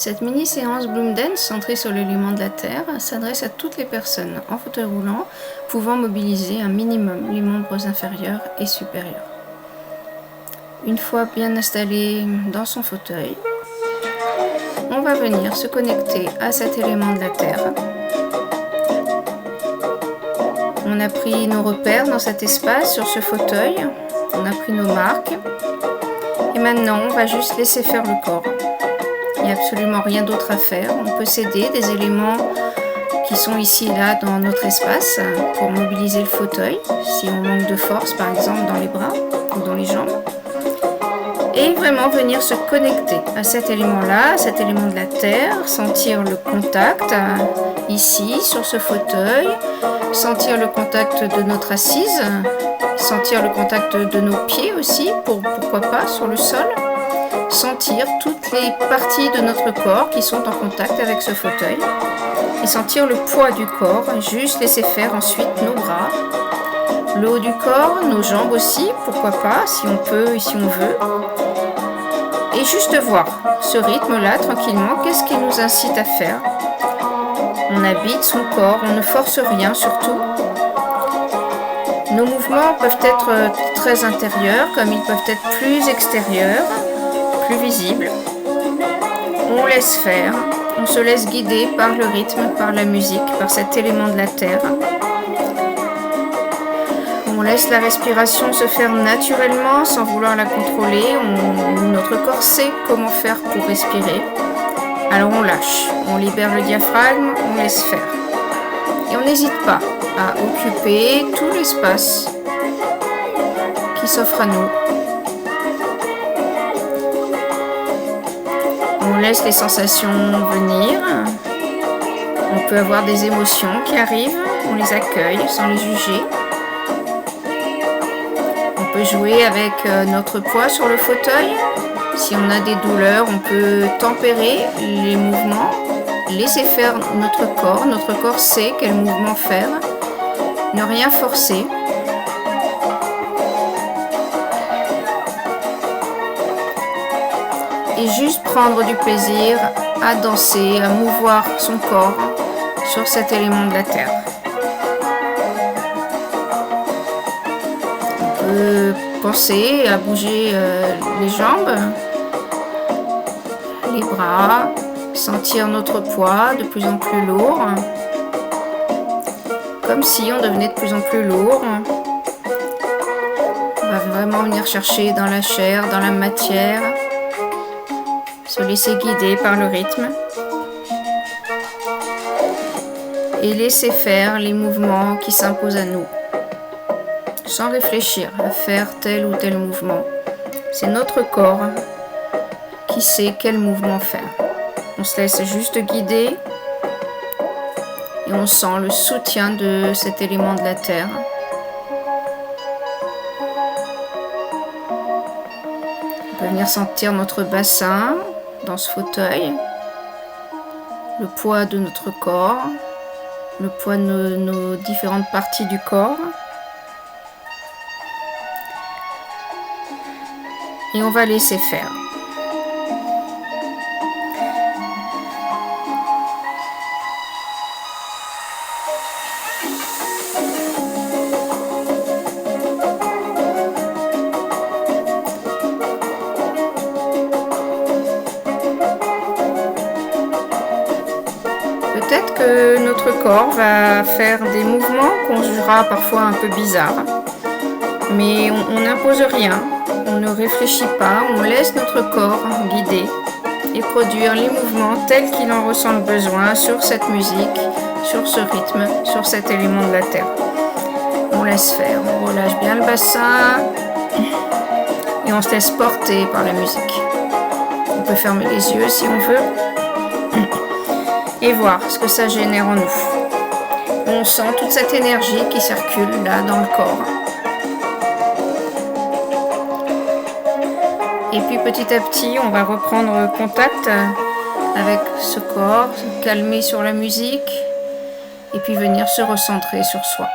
Cette mini-séance Bloom Dance, centrée sur l'élément de la Terre, s'adresse à toutes les personnes en fauteuil roulant pouvant mobiliser un minimum les membres inférieurs et supérieurs. Une fois bien installé dans son fauteuil, on va venir se connecter à cet élément de la Terre. On a pris nos repères dans cet espace, sur ce fauteuil, on a pris nos marques, et maintenant on va juste laisser faire le corps. Il n'y a absolument rien d'autre à faire. On peut s'aider des éléments qui sont ici et là dans notre espace pour mobiliser le fauteuil, si on manque de force par exemple dans les bras ou dans les jambes. Et vraiment venir se connecter à cet élément-là, cet élément de la Terre, sentir le contact ici sur ce fauteuil, sentir le contact de notre assise, sentir le contact de nos pieds aussi, pourquoi pas sur le sol. Sentir toutes les parties de notre corps qui sont en contact avec ce fauteuil et sentir le poids du corps, juste laisser faire ensuite nos bras, le haut du corps, nos jambes aussi, pourquoi pas, si on peut et si on veut. Et juste voir ce rythme-là tranquillement, qu'est-ce qui nous incite à faire. On habite son corps, on ne force rien surtout. Nos mouvements peuvent être très intérieurs comme ils peuvent être plus extérieurs, plus visible. On laisse faire, on se laisse guider par le rythme, par la musique, par cet élément de la Terre. On laisse la respiration se faire naturellement sans vouloir la contrôler. Notre corps sait comment faire pour respirer. Alors on lâche, on libère le diaphragme, on laisse faire. Et on n'hésite pas à occuper tout l'espace qui s'offre à nous. On laisse les sensations venir, on peut avoir des émotions qui arrivent, on les accueille sans les juger. On peut jouer avec notre poids sur le fauteuil. Si on a des douleurs, on peut tempérer les mouvements, laisser faire notre corps sait quel mouvement faire, ne rien forcer. Et juste prendre du plaisir à danser, à mouvoir son corps sur cet élément de la Terre. On peut penser à bouger les jambes, les bras, sentir notre poids de plus en plus lourd, comme si on devenait de plus en plus lourd. On va vraiment venir chercher dans la chair, dans la matière, se laisser guider par le rythme et laisser faire les mouvements qui s'imposent à nous, sans réfléchir à faire tel ou tel mouvement. C'est notre corps qui sait quel mouvement faire. On se laisse juste guider et on sent le soutien de cet élément de la Terre. On peut venir sentir notre bassin dans ce fauteuil, le poids de notre corps, le poids de nos différentes parties du corps. Et on va laisser faire. Peut-être que notre corps va faire des mouvements qu'on jugera parfois un peu bizarres, mais on n'impose rien, on ne réfléchit pas, on laisse notre corps guider et produire les mouvements tels qu'il en ressent le besoin sur cette musique, sur ce rythme, sur cet élément de la Terre. On laisse faire, on relâche bien le bassin et on se laisse porter par la musique. On peut fermer les yeux si on veut et voir ce que ça génère en nous. On sent toute cette énergie qui circule là dans le corps. Et puis petit à petit, on va reprendre contact avec ce corps, se calmer sur la musique et puis venir se recentrer sur soi.